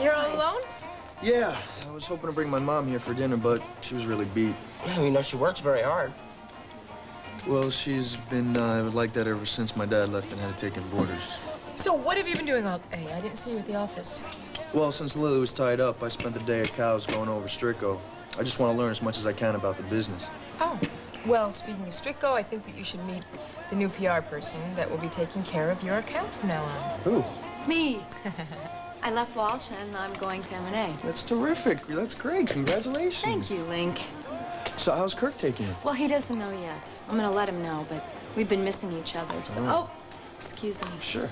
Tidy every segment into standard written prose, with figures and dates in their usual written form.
You're all alone? Yeah, I was hoping to bring my mom here for dinner, but she was really beat. Yeah, we know she works very hard. Well, she's been like that ever since my dad left and had to take in boarders. So what have you been doing all day? I didn't see you at the office. Well, since Lily was tied up, I spent the day at Cow's going over Strico. I just want to learn as much as I can about the business. Oh. Well, speaking of Strico, I think that you should meet the new PR person that will be taking care of your account from now on. Who? Me. I left Walsh and I'm going to M&A. That's terrific. That's great. Congratulations. Thank you, Link. So how's Kirk taking it? Well, he doesn't know yet. I'm gonna let him know, but we've been missing each other, so... Oh, excuse me. Sure.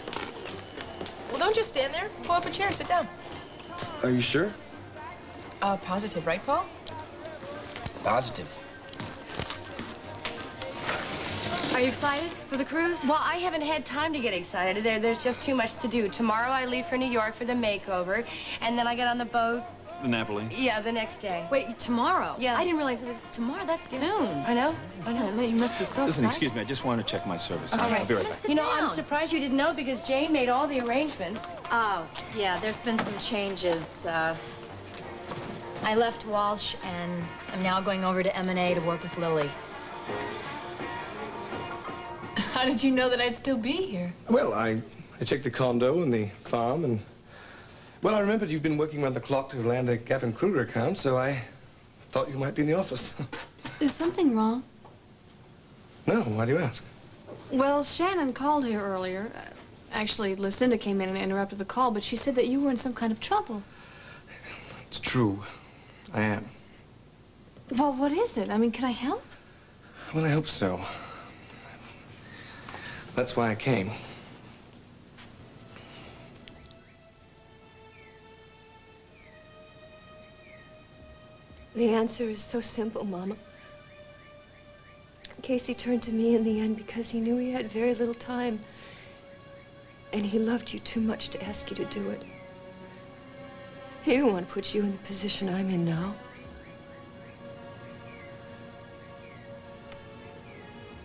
Well, don't just stand there. Pull up a chair, sit down. Are you sure? Positive, right, Paul? Positive. Are you excited for the cruise? Well, I haven't had time to get excited. There's just too much to do. Tomorrow I leave for New York for the makeover, and then I get on the boat. The Napoli? Yeah, the next day. Wait, tomorrow? Yeah. I didn't realize it was tomorrow. That's soon. I know. I know. You must be so Listen, excited. excuse me, I just want to check my service. All right. I'll be right back. Sit You know, I'm down. surprised you didn't know because Jane made all the arrangements. Oh, yeah, there's been some changes. I left Walsh, and I'm now going over to M&A to work with Lily. How did you know that I'd still be here? Well, I checked the condo and the farm, and... Well, I remembered you've been working around the clock to land a Gavin Kruger account, so I thought you might be in the office. Is something wrong? No, why do you ask? Well, Shannon called here earlier. Actually, Lucinda came in and interrupted the call, but she said that you were in some kind of trouble. It's true. I am. Well, what is it? I mean, can I help? Well, I hope so. That's why I came. The answer is so simple, Mama. Casey turned to me in the end because he knew he had very little time. And he loved you too much to ask you to do it. He didn't want to put you in the position I'm in now.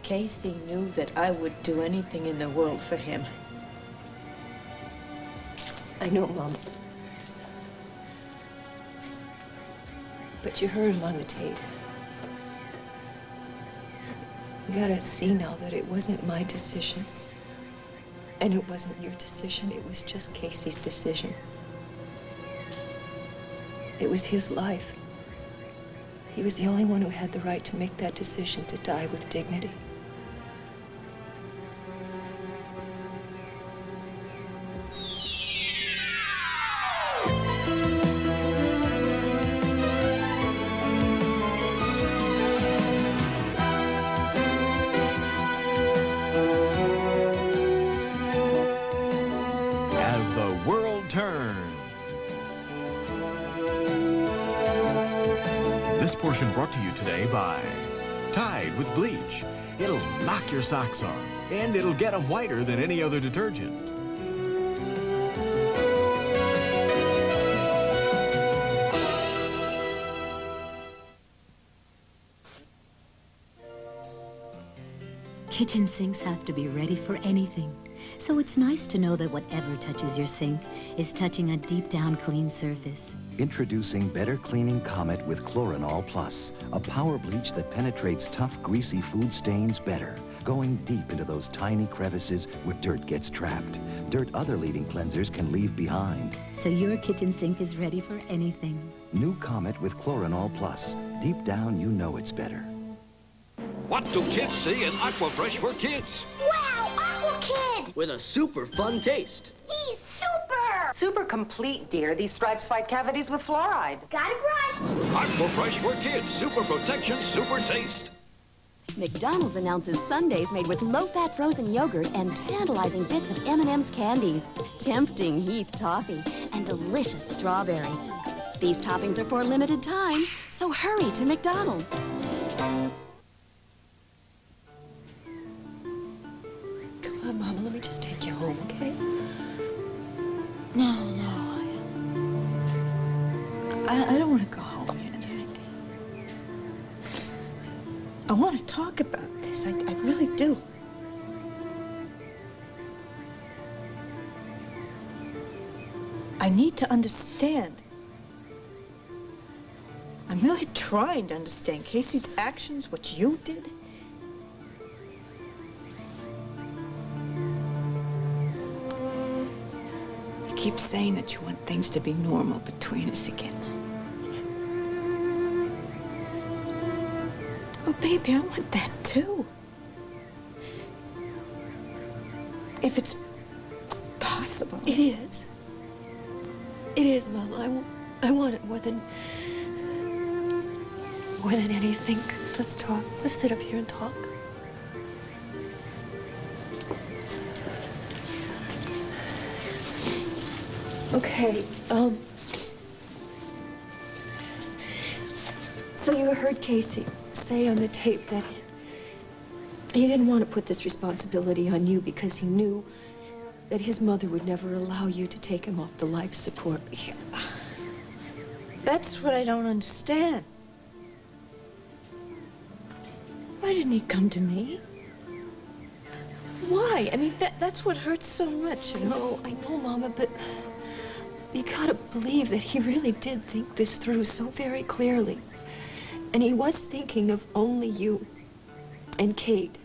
Casey knew that I would do anything in the world for him. I know, Mama. But you heard him on the tape. You gotta see now that it wasn't my decision. And it wasn't your decision. It was just Casey's decision. It was his life. He was the only one who had the right to make that decision to die with dignity. As the world turns. This portion brought to you today by Tide with bleach. It'll knock your socks off, and it'll get them whiter than any other detergent. Kitchen sinks have to be ready for anything. So it's nice to know that whatever touches your sink is touching a deep down clean surface. Introducing Better Cleaning Comet with Chlorinol Plus, a power bleach that penetrates tough, greasy food stains better, going deep into those tiny crevices where dirt gets trapped. Dirt other leading cleansers can leave behind. So your kitchen sink is ready for anything. New Comet with Chlorinol Plus. Deep down, you know it's better. What do kids see in Aquafresh for Kids? Wow, Aqua Kid! With a super fun taste. He's super! Super complete, dear. These stripes fight cavities with fluoride. Got it brushed. Aquafresh for Kids. Super protection, super taste. McDonald's announces sundaes made with low-fat frozen yogurt and tantalizing bits of M&M's candies, tempting Heath toffee, and delicious strawberry. These toppings are for a limited time, so hurry to McDonald's. Come on, Mama, let me just take you home, okay? No, I don't want to go home yet. I want to talk about this. I really do. I need to understand. I'm really trying to understand Casey's actions, what you did. You keep saying that you want things to be normal between us again. Oh, baby, I want that too. If it's possible. It is. It is, Mama. I want it more than anything. Let's talk. Let's sit up here and talk. Okay, so you heard Casey say on the tape that he didn't want to put this responsibility on you because he knew that his mother would never allow you to take him off the life support. Yeah. That's what I don't understand. Why didn't he come to me? Why? I mean, that's what hurts so much. I know, Mama, but you gotta believe that he really did think this through so very clearly. And he was thinking of only you and Kate.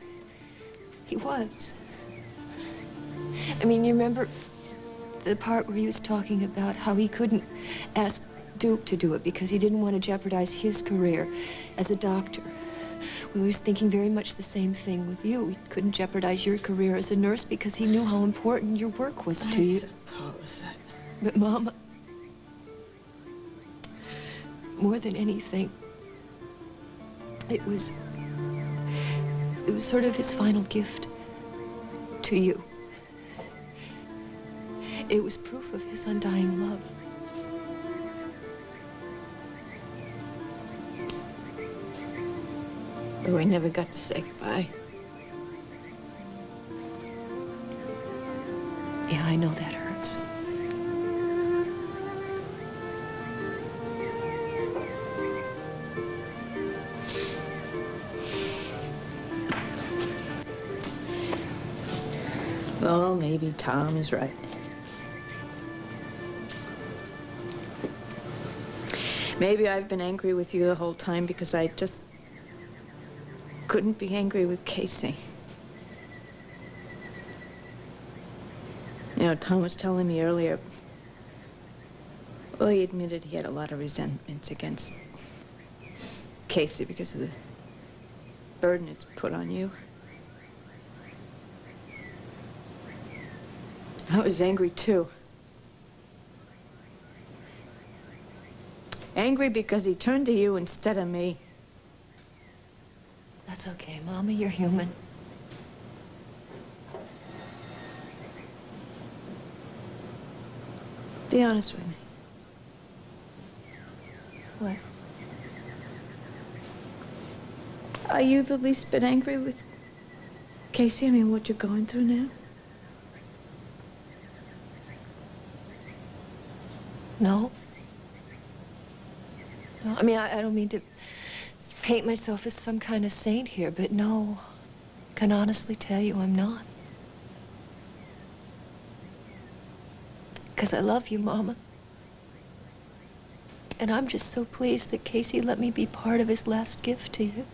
He was. I mean, you remember the part where he was talking about how he couldn't ask Duke to do it because he didn't want to jeopardize his career as a doctor. Well, he was thinking very much the same thing with you. He couldn't jeopardize your career as a nurse because he knew how important your work was to you. Suppose. But, Mama, more than anything, it was sort of his final gift to you. It was proof of his undying love. But we never got to say goodbye. Yeah, I know that hurts. Well, maybe Tom is right. Maybe I've been angry with you the whole time because I just couldn't be angry with Casey. You know, Tom was telling me earlier, well, he admitted he had a lot of resentments against Casey because of the burden it's put on you. I was angry too. Angry because he turned to you instead of me. That's okay, Mama, you're human. Be honest with me. What? Are you the least bit angry with Casey? I mean, what you're going through now? No. No, I mean, I don't mean to paint myself as some kind of saint here, but no, I can honestly tell you I'm not. Because I love you, Mama. And I'm just so pleased that Casey let me be part of his last gift to you.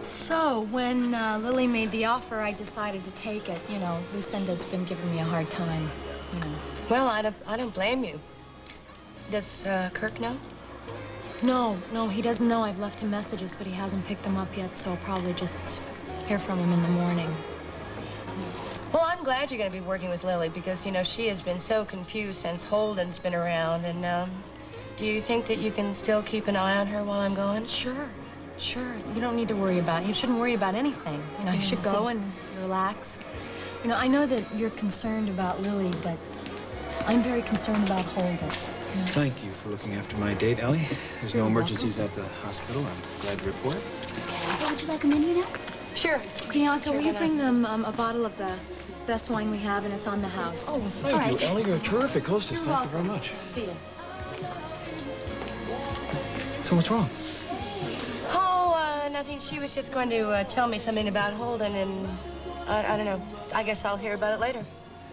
So, when Lily made the offer, I decided to take it. You know, Lucinda's been giving me a hard time, you know. Well, I don't blame you. Does Kirk know? No, he doesn't know. I've left him messages, but he hasn't picked them up yet, so I'll probably just hear from him in the morning. Well, I'm glad you're going to be working with Lily because, you know, she has been so confused since Holden's been around. And do you think that you can still keep an eye on her while I'm gone? Sure. You don't need to worry about it. You shouldn't worry about anything. You know, you should go and relax. You know, I know that you're concerned about Lily, but I'm very concerned about Holden. You know? Thank you for looking after my date, Ellie. There's no emergencies at the hospital. I'm glad to report. So would you like a menu now? Sure. Bianca, will you bring them a bottle of the best wine we have, and it's on the house? Oh, thank you, Ellie. You're a terrific hostess. You're Thank welcome. you very much. See you. So what's wrong? Oh, nothing. She was just going to tell me something about Holden, and I don't know. I guess I'll hear about it later.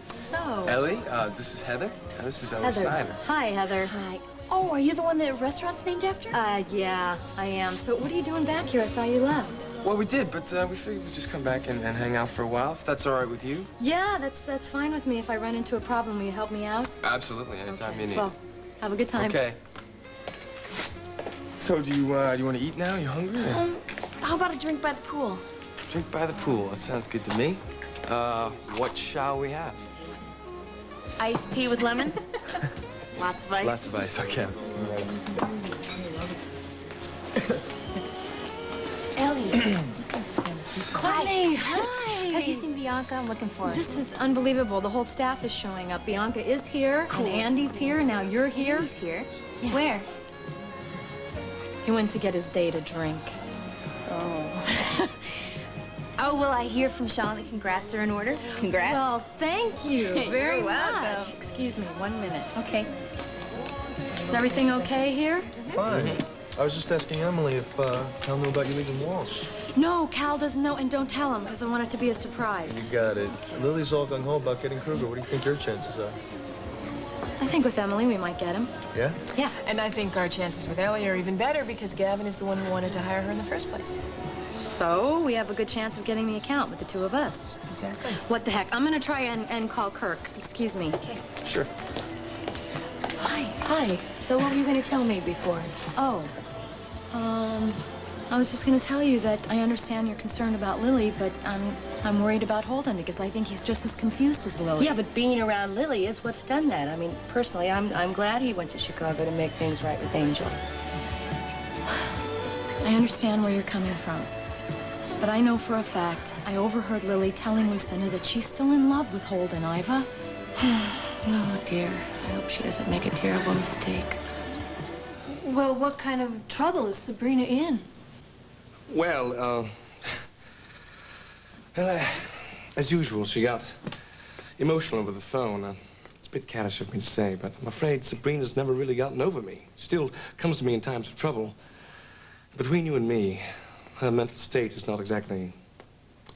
So... Ellie, this is Heather. This is Ellie Heather. Snyder. Hi, Heather. Hi. Oh, are you the one the restaurant's named after? Yeah, I am. So what are you doing back here? I thought you left. Well, we did, but we figured we'd just come back and hang out for a while, if that's all right with you. Yeah, that's fine with me. If I run into a problem, will you help me out? Absolutely, anytime you need. Well, have a good time. Okay. So, do you want to eat now? You hungry? How about a drink by the pool? Drink by the pool. That sounds good to me. What shall we have? Iced tea with lemon? Lots of ice? Lots of ice, okay. Ellie. Hi. Hi. Have you seen Bianca? I'm looking for her. This is unbelievable. The whole staff is showing up. Bianca is here, Cool. and Andy's here, and now you're here. He's here. Yeah. Where? He went to get his date a drink. Oh. Oh, well, I hear from Sean that congrats are in order. Congrats. Well, thank you very You're welcome. much. Excuse me, 1 minute. Okay. Is everything okay here? Fine. I was just asking Emily if Cal knew about you leaving Walsh. No, Cal doesn't know, and don't tell him, because I want it to be a surprise. You got it. Lily's all gung-ho about getting Kruger. What do you think your chances are? I think with Emily, we might get him. Yeah? Yeah, and I think our chances with Ellie are even better because Gavin is the one who wanted to hire her in the first place. So, we have a good chance of getting the account with the two of us. Exactly. What the heck? I'm gonna try and call Kirk. Excuse me. Okay. Sure. Hi. So what were you gonna tell me before? Oh, I was just gonna tell you that I understand you're concerned about Lily, but I'm worried about Holden because I think he's just as confused as Lily. Yeah, but being around Lily is what's done that. I mean, personally, I'm glad he went to Chicago to make things right with Angel. I understand where you're coming from. But I know for a fact, I overheard Lily telling Lucinda that she's still in love with Holden, Iva. Oh, dear. I hope she doesn't make a terrible mistake. Well, what kind of trouble is Sabrina in? Well, as usual, she got emotional over the phone. It's a bit caddish of me to say, but I'm afraid Sabrina's never really gotten over me. She still comes to me in times of trouble. Between you and me, her mental state is not exactly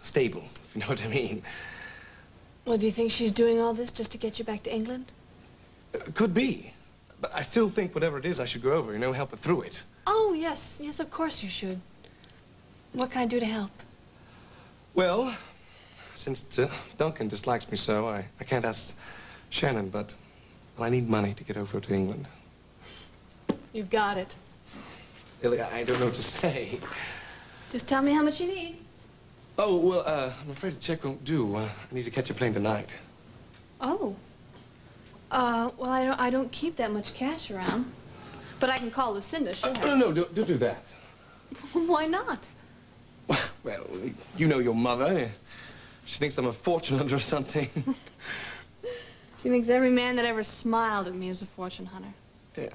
stable, if you know what I mean. Well, do you think she's doing all this just to get you back to England? Could be. But I still think whatever it is, I should go over, you know, help her through it. Oh, yes. Yes, of course you should. What can I do to help? Well, since Duncan dislikes me so, I can't ask Shannon, but well, I need money to get over to England. You've got it. Lily, I don't know what to say. Just tell me how much you need. Oh, well, I'm afraid the check won't do. I need to catch a plane tonight. Oh. Well, I don't keep that much cash around. But I can call Lucinda, she'll have No, don't do that. Why not? Well, you know your mother. She thinks I'm a fortune hunter or something. She thinks every man that ever smiled at me is a fortune hunter. Yeah.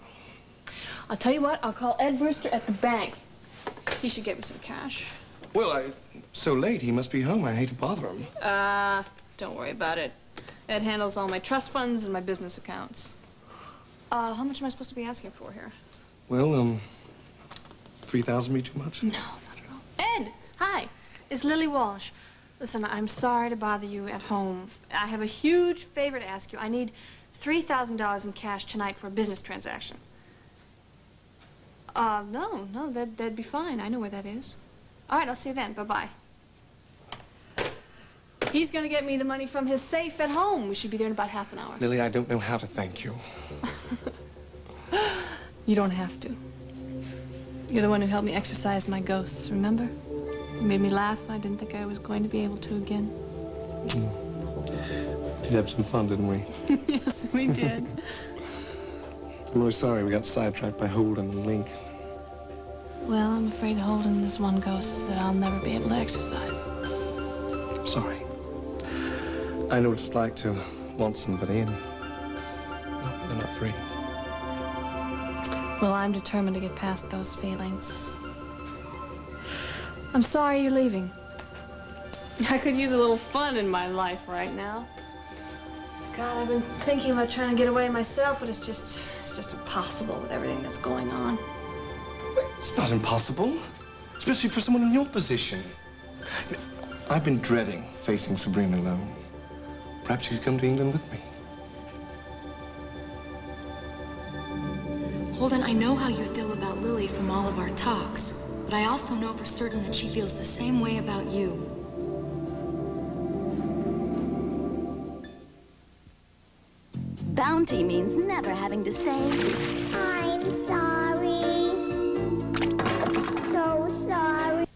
I'll tell you what, I'll call Ed Brewster at the bank. He should get me some cash. Well, so late, he must be home. I hate to bother him. Don't worry about it. Ed handles all my trust funds and my business accounts. How much am I supposed to be asking for here? Well, 3,000 be too much? No, not at all. Ed, hi. It's Lily Walsh. Listen, I'm sorry to bother you at home. I have a huge favor to ask you. I need $3,000 in cash tonight for a business transaction. No, that'd be fine. I know where that is. All right, I'll see you then. Bye-bye. He's gonna get me the money from his safe at home. We should be there in about half an hour. Lily, I don't know how to thank you. You don't have to. You're the one who helped me exercise my ghosts, remember? You made me laugh. I didn't think I was going to be able to again. Did have some fun, didn't we? Yes, we did. I'm really sorry we got sidetracked by Holden and Link. Well, I'm afraid Holden is one ghost that I'll never be able to exercise. I'm sorry. I know what it's like to want somebody and they're not free. Well, I'm determined to get past those feelings. I'm sorry you're leaving. I could use a little fun in my life right now. God, I've been thinking about trying to get away myself, but it's just impossible with everything that's going on. It's not impossible. especially for someone in your position. I've been dreading facing Sabrina alone. Perhaps you could come to England with me. Holden, I know how you feel about Lily from all of our talks, but I also know for certain that she feels the same way about you. Bounty means never having to say, I'm sorry. So sorry.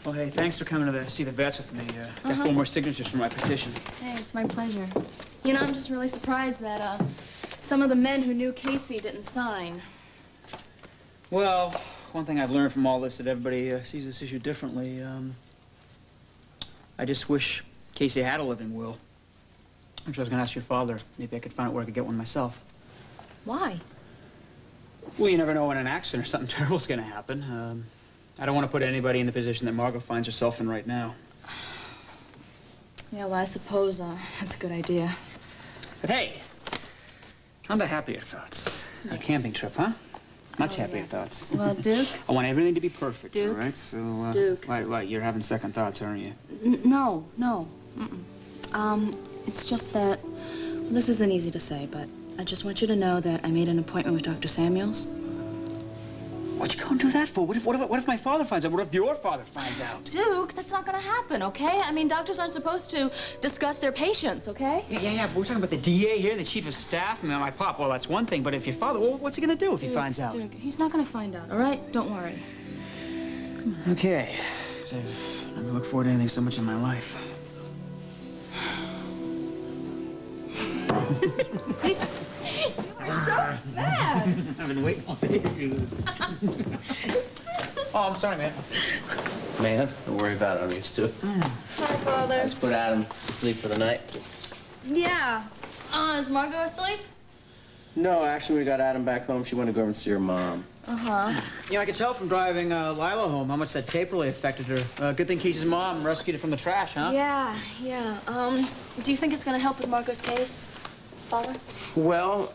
Well, hey, thanks for coming to see the vets with me. Got 4 more signatures for my petition. Hey, it's my pleasure. You know, I'm just really surprised that some of the men who knew Casey didn't sign. Well, one thing I've learned from all this is that everybody sees this issue differently. I just wish Casey had a living will. Actually, I was going to ask your father. Maybe I could find out where I could get one myself. Why? Well, you never know when an accident or something terrible is going to happen. I don't want to put anybody in the position that Margot finds herself in right now. Yeah, well, I suppose that's a good idea. But hey, on to happier thoughts. A camping trip, huh? Much happier thoughts. Well, Duke? I want everything to be perfect, Duke? all right? So, Duke. Why, you're having second thoughts, aren't you? No. Mm-mm. It's just that, well, this isn't easy to say, but I just want you to know that I made an appointment with Dr. Samuels. What'd you go and do that for? What if my father finds out? What if your father finds out? Duke, that's not gonna happen, okay? I mean, doctors aren't supposed to discuss their patients, okay? Yeah, but we're talking about the DA here, the chief of staff, I mean, my pop. Well, that's one thing, but if your father, well, what's he gonna do if he finds out? Duke, he's not gonna find out, all right? Don't worry. Okay. I've never looked forward to anything so much in my life. You are so bad. I've been waiting all day to do this. Oh, I'm sorry, man. Man, don't worry about it. I'm used to it. Hi, Father. Let's put Adam to sleep for the night. Yeah. Is Margot asleep? No, actually, we got Adam back home. She went to go over and see her mom. Uh-huh. You know, I could tell from driving Lila home how much that tape really affected her. Good thing Casey's mom rescued it from the trash, huh? Yeah. Do you think it's gonna help with Margot's case, Father? Well,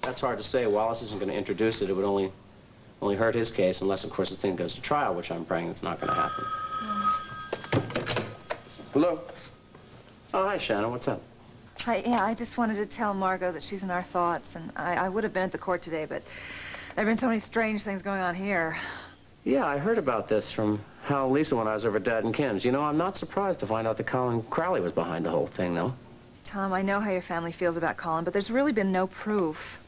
that's hard to say. Wallace isn't going to introduce it. It would only hurt his case, unless, of course, the thing goes to trial, which I'm praying it's not going to happen. Hello? Oh, hi, Shannon. What's up? Hi, yeah, I just wanted to tell Margot that she's in our thoughts, and I would have been at the court today, but there have been so many strange things going on here. Yeah, I heard about this from Hal and Lisa when I was over at Dad and Ken's. You know, I'm not surprised to find out that Colin Crowley was behind the whole thing, though. Tom, I know how your family feels about Colin, but there's really been no proof.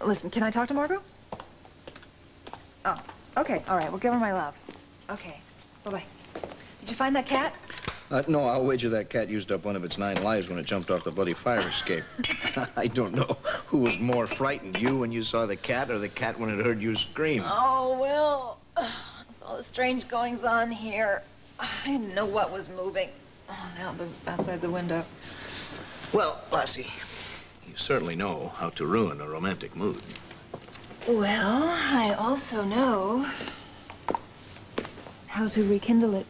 Listen, can I talk to Margot? Oh, okay, all right, well, give her my love. Okay, bye-bye. Did you find that cat? No, I'll wager that cat used up one of its 9 lives when it jumped off the bloody fire escape. I don't know who was more frightened, you when you saw the cat or the cat when it heard you scream. Oh, Will, with all the strange goings-on here, I didn't know what was moving. Oh, now outside the window. Well, Lassie, you certainly know how to ruin a romantic mood. Well, I also know how to rekindle it.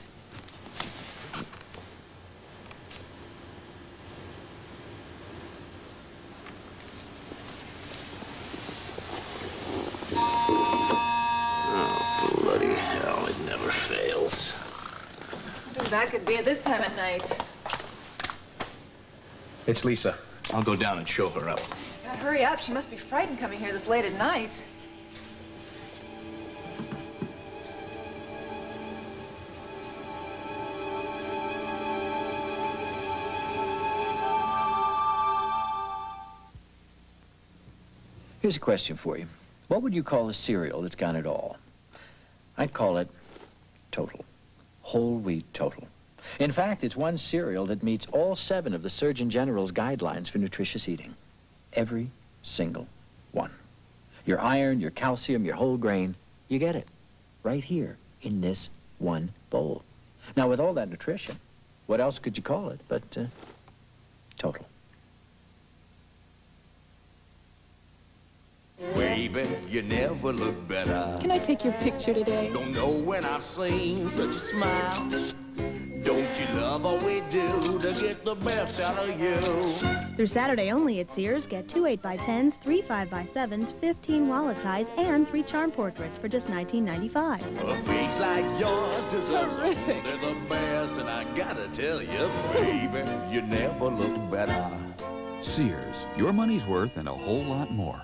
Oh, bloody hell, it never fails. I wonder who that could be at this time at night. It's Lisa. I'll go down and show her up. God, hurry up. She must be frightened coming here this late at night. Here's a question for you. What would you call a cereal that's got it all? I'd call it Total. Whole wheat Total. In fact, it's one cereal that meets all 7 of the Surgeon General's guidelines for nutritious eating. Every single one. Your iron, your calcium, your whole grain, you get it right here in this one bowl. Now, with all that nutrition, what else could you call it but Total? Baby, you never look better. Can I take your picture today? Don't know when I've seen such a smile. Don't Don't you love what we do to get the best out of you? Through Saturday only at Sears, get 2 8x10s, 3 5x7s, 15 wallet ties, and 3 charm portraits for just $19.95. A face like yours deserves only the best, and I gotta tell you, baby, you never look better. Sears, your money's worth and a whole lot more.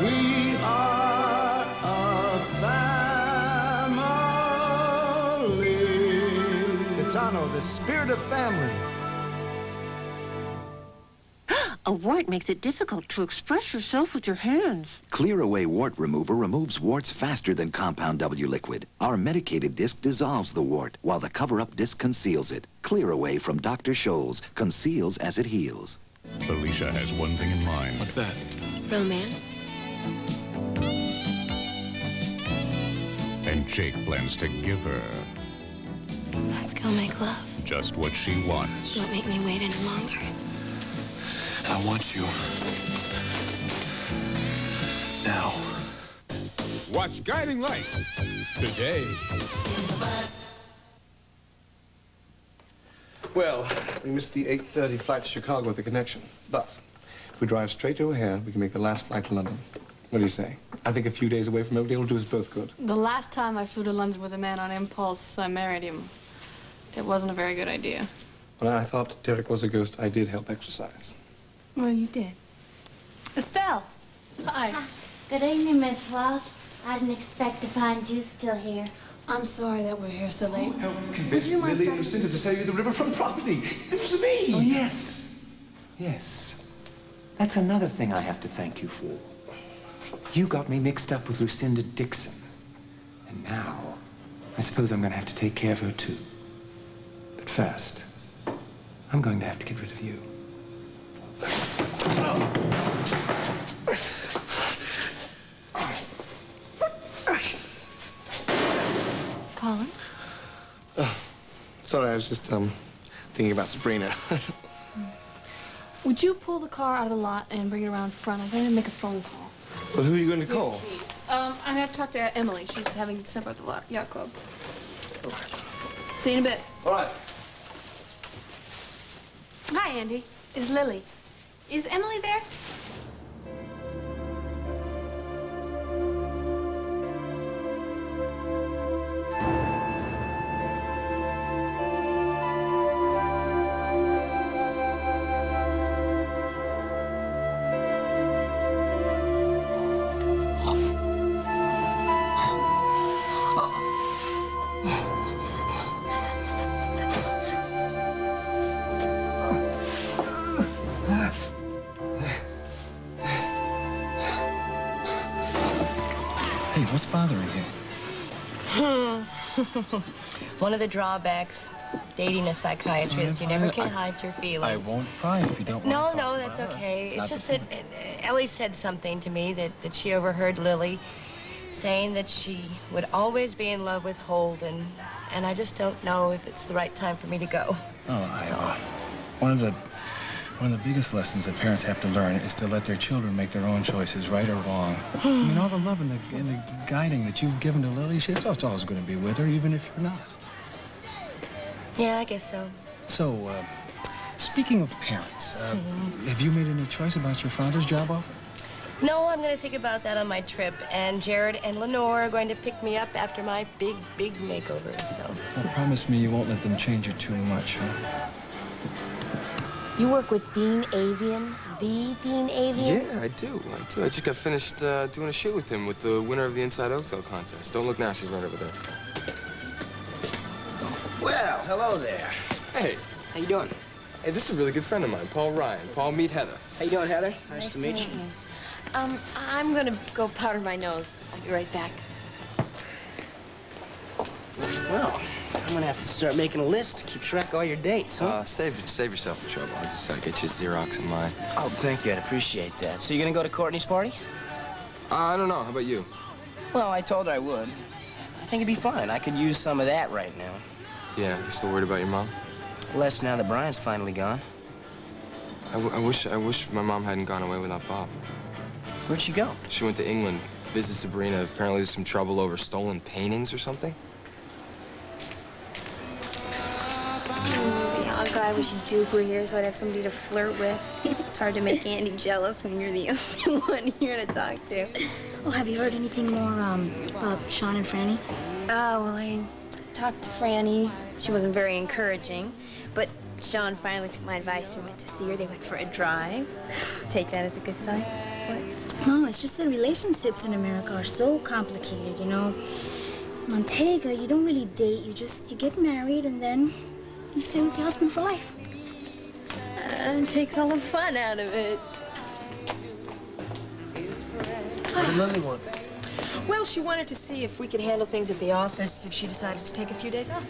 We are a family. Gaetano, the spirit of family. A wart makes it difficult to express yourself with your hands. Clear Away Wart Remover removes warts faster than Compound W liquid. Our medicated disc dissolves the wart, while the cover-up disc conceals it. Clear Away from Dr. Scholl's conceals as it heals. Felicia has one thing in mind. What's that? Romance. And Jake plans to give her Let's go make love. just what she wants. Don't make me wait any longer. I want you. Now. Watch Guiding Light today. Well, we missed the 8:30 flight to Chicago with the connection. But if we drive straight to O'Hare, we can make the last flight to London. What do you say? I think a few days away from Oakdale will do us both good. The last time I flew to London with a man on impulse, I married him. It wasn't a very good idea. When I thought Derek was a ghost, I did help exercise. Well, you did. Estelle! Hi. Good evening, Miss Wells. I didn't expect to find you still here. I'm sorry that we're here so late. Help convince Lily and Lucinda to sell you the riverfront property. It was me. Oh, yes. Yes. That's another thing I have to thank you for. You got me mixed up with Lucinda Dixon. And now, I suppose I'm going to have to take care of her, too. But first, I'm going to have to get rid of you. Colin? Sorry, I was just, thinking about Sabrina. Would you pull the car out of the lot and bring it around front? I'm going to make a phone call. Well, who are you going to call? Please. I'm going to talk to Emily. She's having supper at the yacht club. See you in a bit. All right. Hi, Andy. Is Lily. Is Emily there? What's bothering you? One of the drawbacks, dating a psychiatrist, you never can hide your feelings. I won't pry if you don't want to. No, that's okay. It's just that Ellie said something to me that she overheard Lily saying that she would always be in love with Holden, and I just don't know if it's the right time for me to go. Oh, one of the biggest lessons that parents have to learn is to let their children make their own choices, right or wrong. I mean, all the love and the guiding that you've given to Lily, it's always going to be with her, even if you're not. Yeah, I guess so. So, speaking of parents, have you made any choice about your father's job offer? No, I'm going to think about that on my trip, and Jared and Lenore are going to pick me up after my big makeover, so. Well, promise me you won't let them change you too much, huh? You work with Dean Avian, the Dean Avian? Yeah, I do. I just got finished doing a shoot with him with the winner of the Inside Oakdale contest. Don't look now, she's right over there. Well, hello there. Hey. How you doing? Hey, this is a really good friend of mine, Paul Ryan. Paul, meet Heather. How you doing, Heather? Nice to meet you. I'm gonna go powder my nose. I'll be right back. Well, I'm gonna have to start making a list to keep track of all your dates, huh? Save yourself the trouble. I'll just get you Xerox in mine. Oh, thank you. I'd appreciate that. So you gonna go to Courtney's party? I don't know. How about you? Well, I told her I would. I think it'd be fun. I could use some of that right now. Yeah, you still worried about your mom? Less now that Brian's finally gone. I wish my mom hadn't gone away without Bob. Where'd she go? She went to England visit Sabrina. Apparently there's some trouble over stolen paintings or something. Bianca, I wish Duke were here so I'd have somebody to flirt with. It's hard to make Andy jealous when you're the only one here to talk to. Oh, have you heard anything more about Sean and Franny? Oh, well, I talked to Franny. She wasn't very encouraging, but Sean finally took my advice and went to see her. They went for a drive. Take that as a good sign. What? No, it's just that relationships in America are so complicated, you know. Montega, you don't really date. You get married and then you stay with your husband for life. It takes all the fun out of it. What did Lily want? Well, she wanted to see if we could handle things at the office if she decided to take a few days off.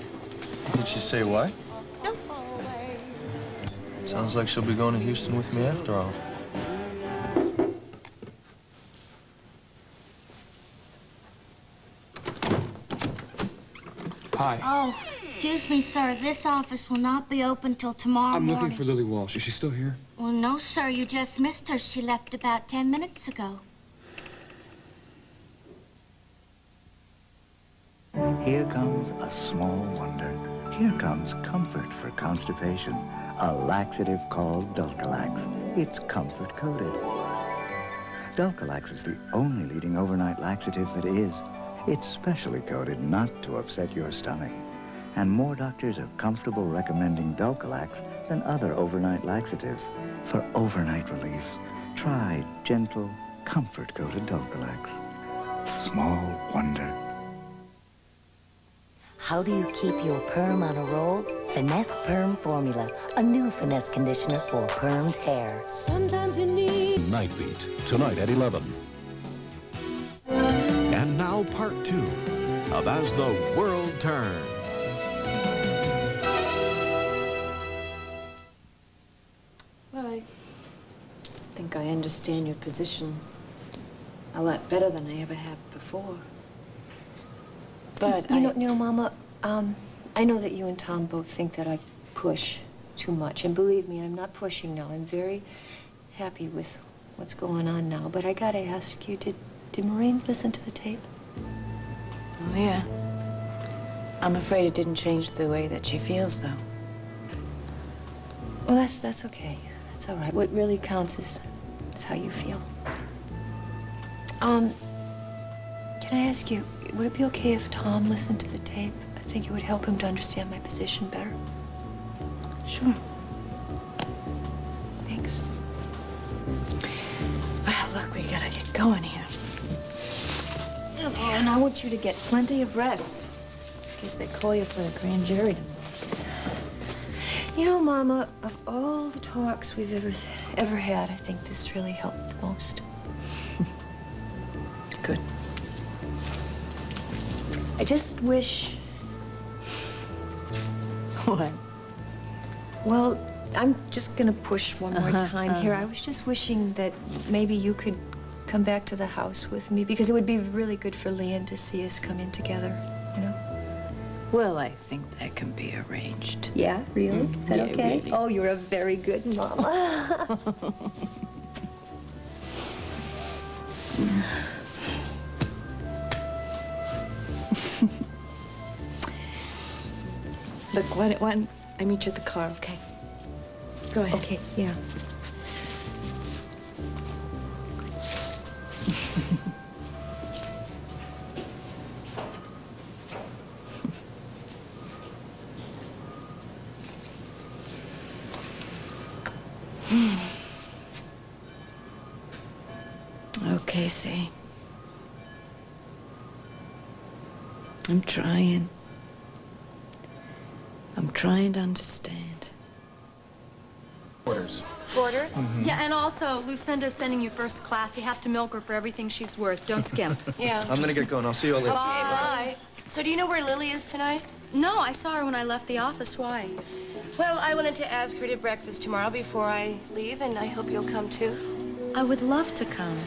Did she say why? No. Sounds like she'll be going to Houston with me after all. Hi. Oh, excuse me, sir. This office will not be open till tomorrow morning. I'm looking for Lily Walsh. Is she still here? Well, no, sir. You just missed her. She left about 10 minutes ago. Here comes a small wonder. Here comes comfort for constipation. A laxative called Dulcolax. It's comfort-coated. Dulcolax is the only leading overnight laxative that is. It's specially coated not to upset your stomach. And more doctors are comfortable recommending Dulcolax than other overnight laxatives. For overnight relief, try gentle, comfort-coated Dulcolax. Small wonder. How do you keep your perm on a roll? Finesse Perm Formula, a new finesse conditioner for permed hair. Sometimes you need Night Beat, tonight at 11. And now part 2 of As the World Turns. Well, I think I understand your position a lot better than I ever have before. But you know, Mama, I know that you and Tom both think that I push too much. And believe me, I'm not pushing now. I'm very happy with what's going on now. But I gotta ask you, did Maureen listen to the tape? Oh, yeah. I'm afraid it didn't change the way that she feels, though. Well, that's okay. That's all right. What really counts is how you feel. Can I ask you, would it be okay if Tom listened to the tape? I think it would help him to understand my position better. Sure. Thanks. Well, look, we gotta get going here. And I want you to get plenty of rest, in case they call you for the grand jury tomorrow. You know, Mama, of all the talks we've ever had, I think this really helped the most. Good. I just wish... What? Well, I'm just gonna push one more time here. I was just wishing that maybe you could come back to the house with me, because it would be really good for Leon to see us come in together, you know? Well, I think that can be arranged. Yeah, really? Is that yeah, okay? Really. Oh, you're a very good mama. Look, why don't I meet you at the car, okay? Go ahead. Okay, yeah. Okay, see. I'm trying. I'm trying to understand. Orders. Borders? Yeah, and also, Lucinda's sending you first class. You have to milk her for everything she's worth. Don't skimp. Yeah. I'm gonna get going. I'll see you all later. Bye. So do you know where Lily is tonight? No, I saw her when I left the office. Why? Well, I wanted to ask her to breakfast tomorrow before I leave, and I hope you'll come too. I would love to come.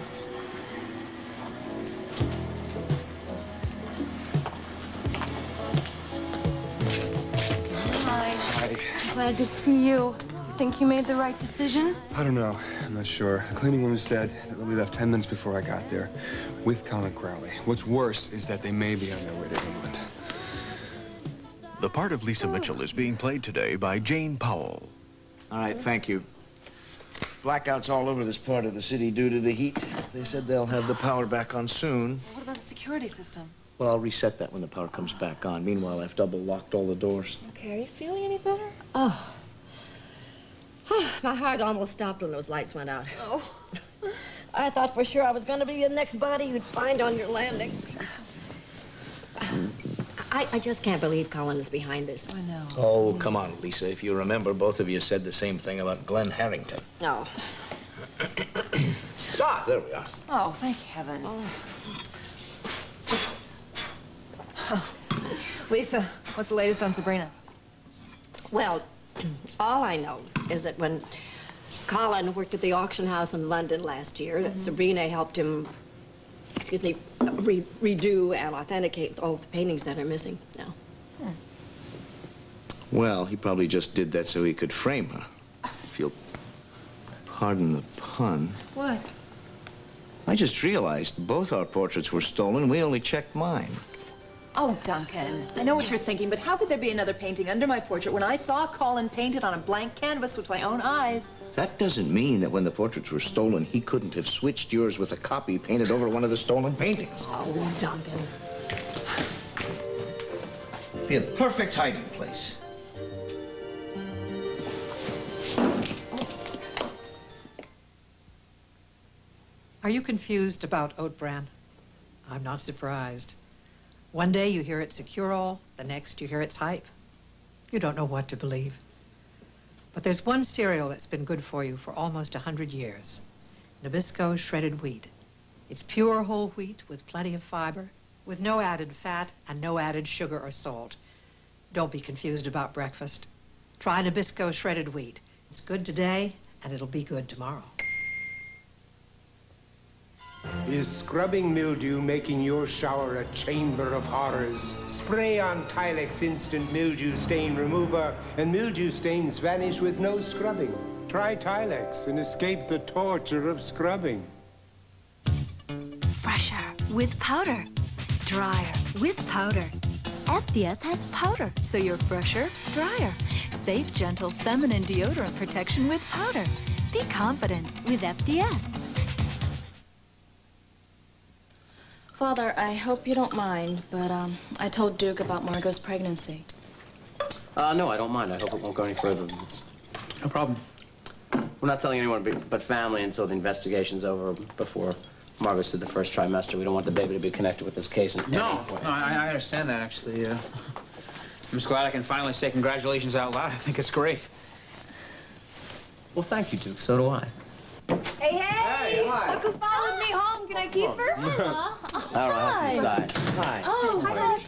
Hi. Hi. Glad to see you. think you made the right decision? I don't know. I'm not sure. The cleaning woman said that Lily left 10 minutes before I got there with Colin Crowley. What's worse is that they may be on their way to England. The part of Lisa Mitchell is being played today by Jane Powell. All right, thank you. Blackouts all over this part of the city due to the heat. They said they'll have the power back on soon. What about the security system? Well, I'll reset that when the power comes back on. Meanwhile, I've double locked all the doors. Okay, are you feeling any better? Oh. My heart almost stopped when those lights went out. Oh. I thought for sure I was going to be the next body you'd find on your landing. I just can't believe Colin is behind this. I know. Oh, come on, Lisa. If you remember, both of you said the same thing about Glenn Harrington. No. Ah, there we are. Oh, thank heavens. Oh. Lisa, what's the latest on Sabrina? Well, all I know is that when Colin worked at the auction house in London last year, Sabrina helped him, redo and authenticate all the paintings that are missing now. Well, he probably just did that so he could frame her. If you'll pardon the pun. What? I just realized both our portraits were stolen. We only checked mine. Oh, Duncan, I know what you're thinking, but how could there be another painting under my portrait when I saw Colin painted on a blank canvas with my own eyes? That doesn't mean that when the portraits were stolen, he couldn't have switched yours with a copy painted over one of the stolen paintings. Oh, Duncan. Be a perfect hiding place. Are you confused about oat bran? I'm not surprised. One day you hear it's a cure-all, the next you hear it's hype. You don't know what to believe. But there's one cereal that's been good for you for almost 100 years. Nabisco shredded wheat. It's pure whole wheat with plenty of fiber, with no added fat and no added sugar or salt. Don't be confused about breakfast. Try Nabisco shredded wheat. It's good today, and it'll be good tomorrow. Is scrubbing mildew making your shower a chamber of horrors? Spray on Tilex Instant Mildew Stain Remover, and mildew stains vanish with no scrubbing. Try Tilex and escape the torture of scrubbing. Fresher with powder. Drier with powder. FDS has powder, so you're fresher, drier. Safe, gentle, feminine deodorant protection with powder. Be confident with FDS. Father, I hope you don't mind, but I told Duke about Margot's pregnancy. No, I don't mind. I hope it won't go any further than this. No problem. We're not telling anyone but family until the investigation's over, before Margot's did the first trimester. We don't want the baby to be connected with this case in any way. No, I understand that, actually. I'm just glad I can finally say congratulations out loud. I think it's great. Well, thank you, Duke. So do I. Hey, hey! Hey, hi. Look who followed me home. Can I keep her? All right, inside. Hi. Oh, hi.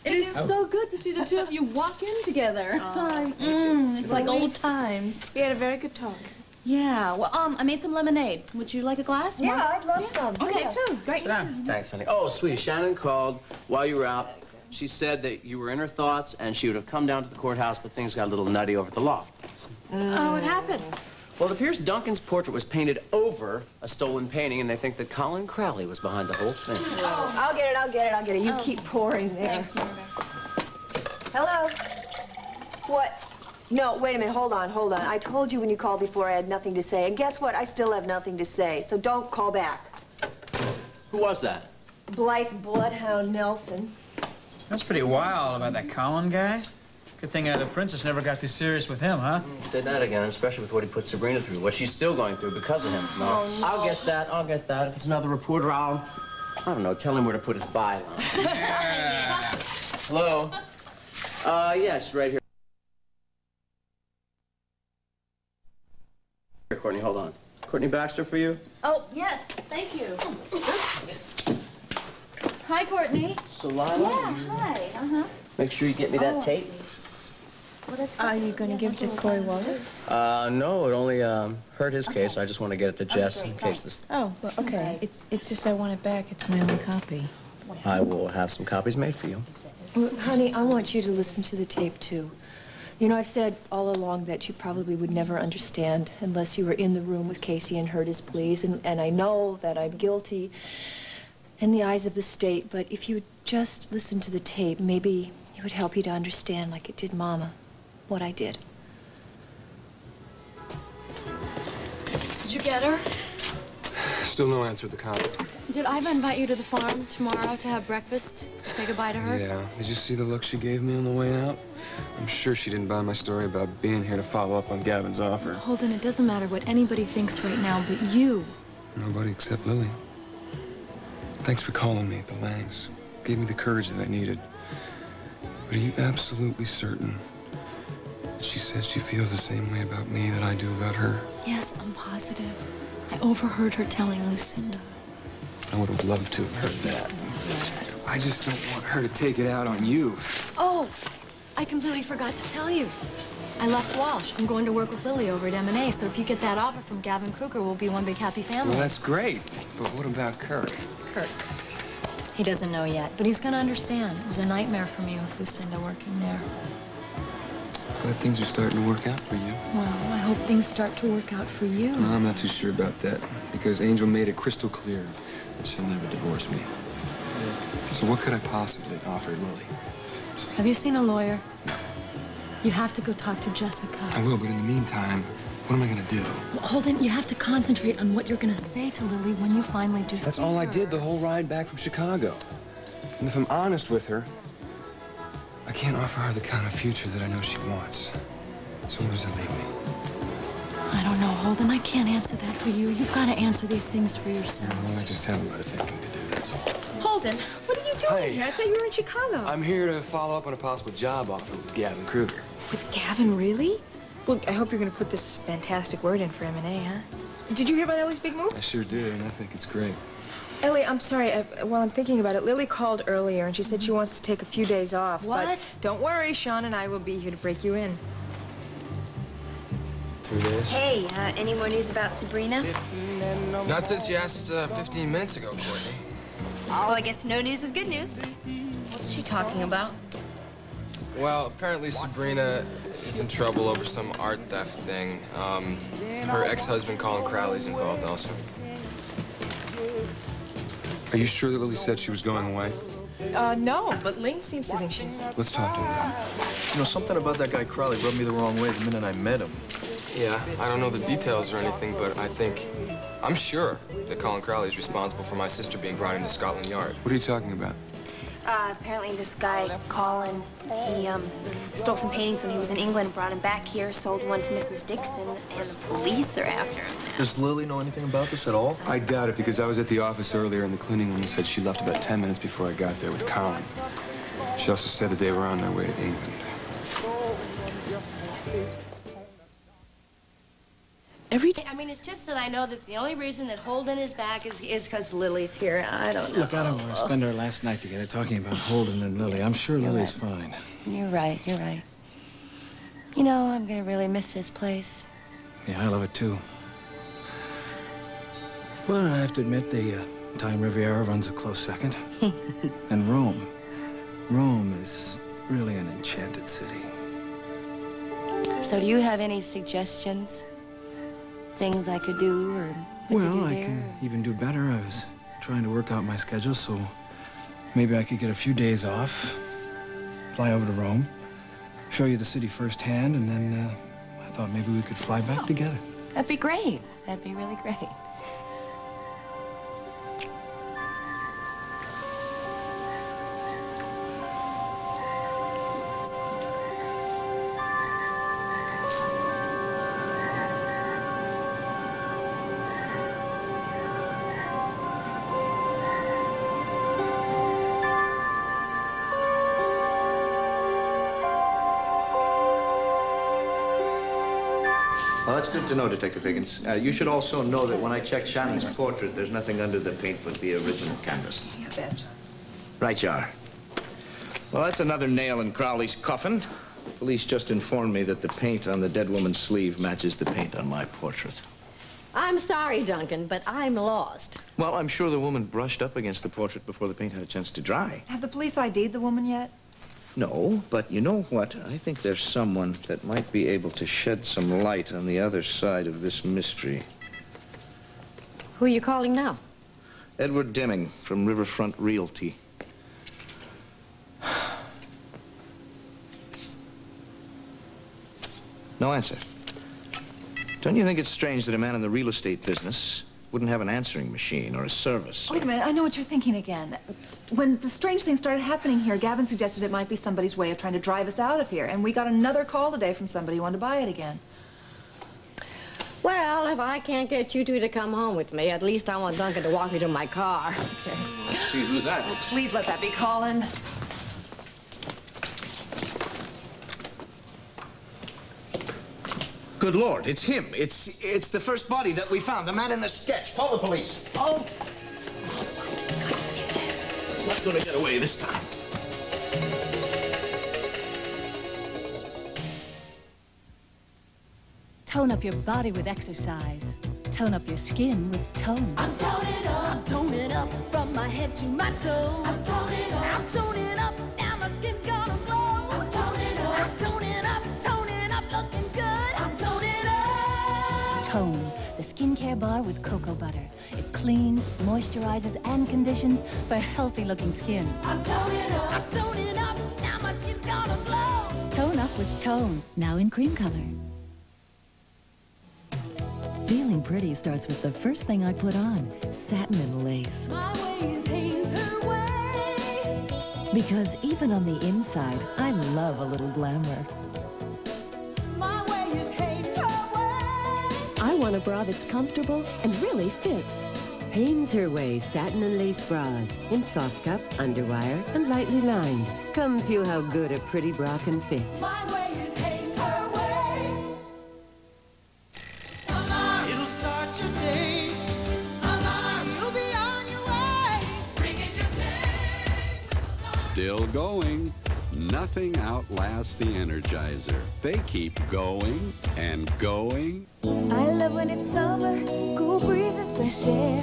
It is so good to see the two of you walk in together. Hi. It's like old times. We had a very good talk. Yeah, well, I made some lemonade. Would you like a glass? Yeah, I'd love some. Okay, Yeah. too. Great. Thanks, honey. Oh, sweetie, Shannon called while you were out. She said that you were in her thoughts and she would have come down to the courthouse, but things got a little nutty over at the loft. Oh, what happened? Well, it appears Duncan's portrait was painted over a stolen painting, and they think that Colin Crowley was behind the whole thing. Oh, I'll get it. You keep pouring there. Thanks, Margaret. Hello? What? No, wait a minute. Hold on. I told you when you called before I had nothing to say. And guess what? I still have nothing to say. So don't call back. Who was that? Blythe Bloodhound Nelson. That's pretty wild about that Colin guy. Good thing the princess never got too serious with him, huh? Say that again, especially with what he put Sabrina through, what she's still going through because of him. No. Oh, no. I'll get that. If it's another reporter, I don't know, tell him where to put his byline. Yeah. Hello? Yes, right here. Here, Courtney, hold on. Courtney Baxter for you? Oh, yes. Thank you. Hi, Courtney. So, Lila? Yeah, hi. Uh-huh. Make sure you get me that tape. Are you going to give it to Corey Wallace? No, it only hurt his case. I just want to get it to Jess in case this... Oh, well, okay. It's just I want it back. It's my only copy. I will have some copies made for you. Well, honey, I want you to listen to the tape, too. You know, I've said all along that you probably would never understand unless you were in the room with Casey and heard his pleas. And I know that I'm guilty in the eyes of the state, but if you would just listen to the tape, maybe it would help you to understand, like it did Mama, what I did. Did you get her? Still no answer at the cop. Did Iva invite you to the farm tomorrow to have breakfast, to say goodbye to her? Yeah. Did you see the look she gave me on the way out? I'm sure she didn't buy my story about being here to follow up on Gavin's offer. Holden, it doesn't matter what anybody thinks right now, but you. Nobody except Lily. Thanks for calling me at the Langs. Gave me the courage that I needed. But are you absolutely certain that she says she feels the same way about me that I do about her? Yes, I'm positive. I overheard her telling Lucinda. I would have loved to have heard that. I just don't want her to take it out on you. Oh, I completely forgot to tell you. I left Walsh. I'm going to work with Lily over at M&A, so if you get that offer from Gavin Kruger, we'll be one big happy family. Well, that's great. But what about Kirk? Kirk. He doesn't know yet, but he's going to understand. It was a nightmare for me with Lucinda working there. Glad things are starting to work out for you. Well, I hope things start to work out for you. No, I'm not too sure about that, because Angel made it crystal clear that she'll never divorce me. So what could I possibly offer Lily? Have you seen a lawyer? No. You have to go talk to Jessica. I will, but in the meantime, what am I going to do? Well, Holden, you have to concentrate on what you're going to say to Lily when you finally do That's see all her. I did the whole ride back from Chicago. And if I'm honest with her, I can't offer her the kind of future that I know she wants. So where does it leave me? I don't know, Holden. I can't answer that for you. You've got to answer these things for yourself. Well, I just have a lot of thinking to do, that's all. Holden, what are you doing here? I thought you were in Chicago. I'm here to follow up on a possible job offer with Gavin Kruger. With Gavin, really? Well, I hope you're going to put this fantastic word in for M&A, huh? Did you hear about Ellie's big move? I sure did, and I think it's great. Ellie, I'm sorry. While I'm thinking about it, Lily called earlier, and she said she wants to take a few days off. What? But don't worry, Sean and I will be here to break you in. 3 days? Hey, any more news about Sabrina? Not since you asked 15 minutes ago, Courtney. Well, I guess no news is good news. What's she talking about? Well, apparently Sabrina is in trouble over some art theft thing. Her ex-husband, Colin Crowley's involved also. Are you sure that Lily said she was going away? No, but Ling seems to think she's... Let's talk to her about it. You know, something about that guy Crowley rubbed me the wrong way the minute I met him. Yeah, I don't know the details or anything, but I'm sure that Colin Crowley is responsible for my sister being brought into Scotland Yard. What are you talking about? Apparently this guy, Colin, he stole some paintings when he was in England, brought him back here, sold one to Mrs. Dixon, and the police are after him now. Does Lily know anything about this at all? I doubt it, because I was at the office earlier and the cleaning woman said she left about 10 minutes before I got there with Colin. She also said that they were on their way to England. I mean, it's just that I know that the only reason that Holden is back is because Lily's here. I don't know. Look, I don't want to spend our last night together talking about Holden and Lily. I'm sure Lily's fine. You're right, you're right. You know, I'm gonna really miss this place. Yeah, I love it too. But I have to admit, the Time Riviera runs a close second. And Rome. Rome is really an enchanted city. So do you have any suggestions? Things I could do or what to do Well, I there? can even do better. I was trying to work out my schedule, so maybe I could get a few days off, fly over to Rome, show you the city firsthand, and then I thought maybe we could fly back together. That'd be great. That'd be really great. Well, that's good to know, Detective Higgins. You should also know that when I checked Shannon's portrait, there's nothing under the paint but the original canvas. You bet. Right you are. Well, that's another nail in Crowley's coffin. Police just informed me that the paint on the dead woman's sleeve matches the paint on my portrait. I'm sorry, Duncan, but I'm lost. Well, I'm sure the woman brushed up against the portrait before the paint had a chance to dry. Have the police ID'd the woman yet? No, but you know what? I think there's someone that might be able to shed some light on the other side of this mystery. Who are you calling now? Edward Deming from Riverfront Realty. No answer. Don't you think it's strange that a man in the real estate business wouldn't have an answering machine or a service? Wait a minute, I know what you're thinking again. When the strange thing started happening here, Gavin suggested it might be somebody's way of trying to drive us out of here, and we got another call today from somebody who wanted to buy it again. Well, if I can't get you two to come home with me, at least I want Duncan to walk me to my car. Okay. See, who's that? Oh, please let that be Colin. Good Lord, it's him. It's the first body that we found, the man in the sketch. Call the police. Oh. He's not going to get away this time. Tone up your body with exercise. Tone up your skin with tone. I'm toning up. I'm toning up from my head to my toes. I'm toning up. I'm toning up. Now my skin's gonna glow. I'm toning up. I'm toning up, looking good. I'm toning up. Tone, the skincare bar with cocoa butter. It cleans, moisturizes, and conditions for healthy-looking skin. I'm toning up. I'm toning up. Now my skin's gonna glow. Tone up with Tone, now in cream color. Feeling pretty starts with the first thing I put on, satin and lace. My way is Hanes her way. Because even on the inside, I love a little glamour. My way is Hanes her way. I want a bra that's comfortable and really fits. Hanes Her Way satin and lace bras in soft cup, underwire, and lightly lined. Come feel how good a pretty bra can fit. My way is Hanes her way. Alarm, it'll start your day. Alarm, you'll be on your way. Bringing your day. Still going. Nothing outlasts the Energizer. They keep going and going. I love when it's summer, cool breezes, fresh air.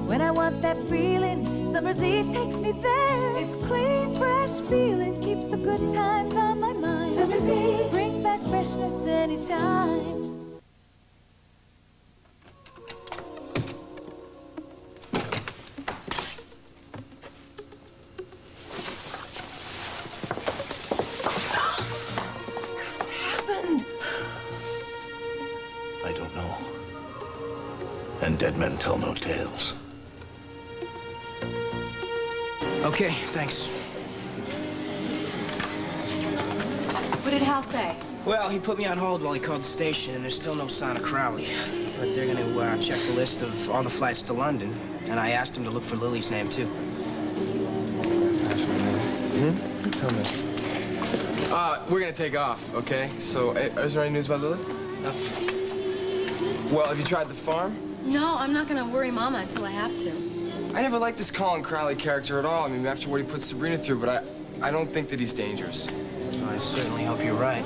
When I want that feeling, summer's eve takes me there. It's clean, fresh feeling, keeps the good times on my mind. Summer's eve brings back freshness anytime. I don't know. And dead men tell no tales. Okay, thanks. What did Hal say? Well, he put me on hold while he called the station, and there's still no sign of Crowley. But they're gonna check the list of all the flights to London, and I asked him to look for Lily's name, too. Tell me. We're gonna take off, okay? So, is there any news about Lily? Nothing. Well, have you tried the farm? No, I'm not gonna worry Mama until I have to. I never liked this Colin Crowley character at all. I mean, after what he put Sabrina through, but I don't think that he's dangerous. I certainly hope you're right.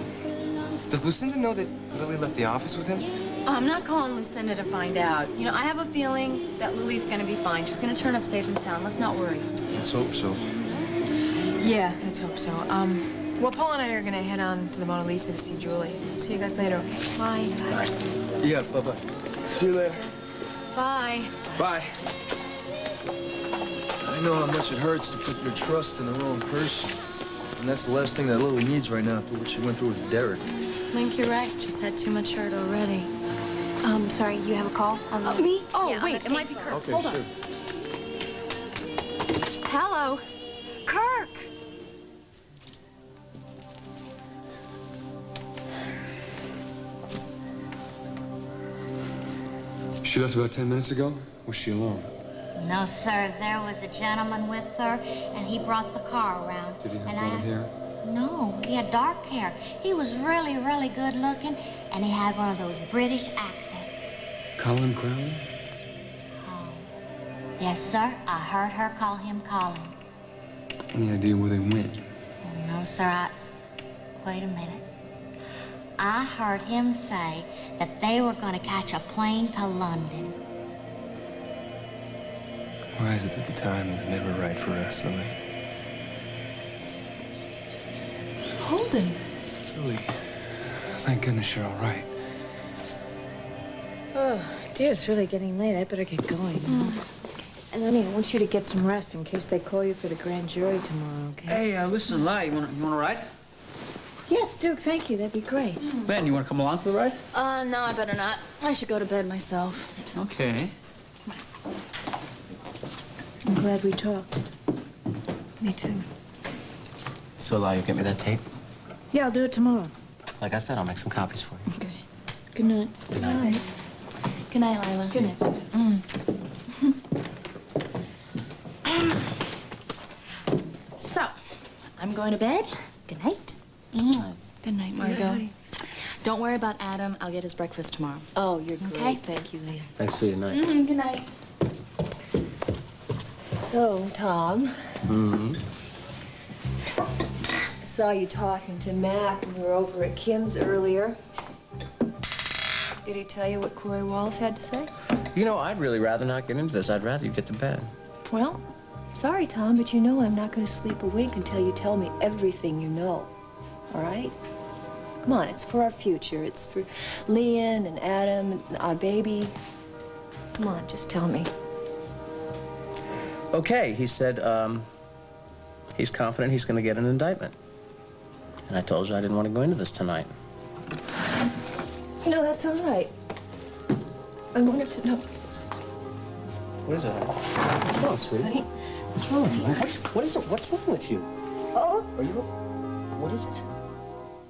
Does Lucinda know that Lily left the office with him? I'm not calling Lucinda to find out. You know, I have a feeling that Lily's gonna be fine. She's gonna turn up safe and sound. Let's not worry. Let's hope so. Yeah, let's hope so. Well, Paul and I are gonna head on to the Mona Lisa to see Julie. See you guys later, okay? Bye. Bye. Yeah, bye-bye. See you later. Bye. Bye. I know how much it hurts to put your trust in the wrong person. And that's the last thing that Lily needs right now after what she went through with Derek. I think you're right. She's had too much hurt already. Sorry, you have a call? Me? Oh, Yeah, wait, it might be Kirk. Okay, Hold sure. on. Hello. Kirk! She left about 10 minutes ago? Was she alone? No, sir. There was a gentleman with her, and he brought the car around. Did he have And blonde hair? No, he had dark hair. He was really, really good looking, and he had one of those British accents. Colin Crowley? Yes, sir. I heard her call him Colin. Any idea where they went? No, sir. Wait a minute. I heard him say that they were going to catch a plane to London. Why is it that the time is never right for us, Lily? Holden. Lily, thank goodness you're all right. Oh, dear, it's really getting late. I better get going. And honey, I want you to get some rest in case they call you for the grand jury tomorrow, okay? Hey, listen, Lai, you want a ride? Yes, Duke, thank you. That'd be great. Ben, you want to come along for the ride? No, I better not. I should go to bed myself. Okay. I'm glad we talked. Me too. So, Lai, you get me that tape? Yeah, I'll do it tomorrow. Like I said, I'll make some copies for you. Okay. Good night. Good night. Good night, Lila. Good night. So, I'm going to bed. Good night. Good night, Margot. Don't worry about Adam. I'll get his breakfast tomorrow. Oh, you're great. Okay? Thank you, Leah. Thanks for your night. Good night. So, Tom, Mm-hmm. I saw you talking to Mac when we were over at Kim's earlier. Did he tell you what Corey Walls had to say? You know, I'd really rather not get into this. I'd rather you get to bed. Well, sorry, Tom, but you know I'm not going to sleep a wink until you tell me everything you know. All right? Come on, it's for our future. It's for Leon and Adam and our baby. Come on, just tell me. Okay, he said, he's confident he's going to get an indictment. And I told you I didn't want to go into this tonight. No, that's all right. I wanted to know. What is it? What's wrong, sweetie? What's wrong with you? What is it? What's wrong with you? Oh. Are you... What is it?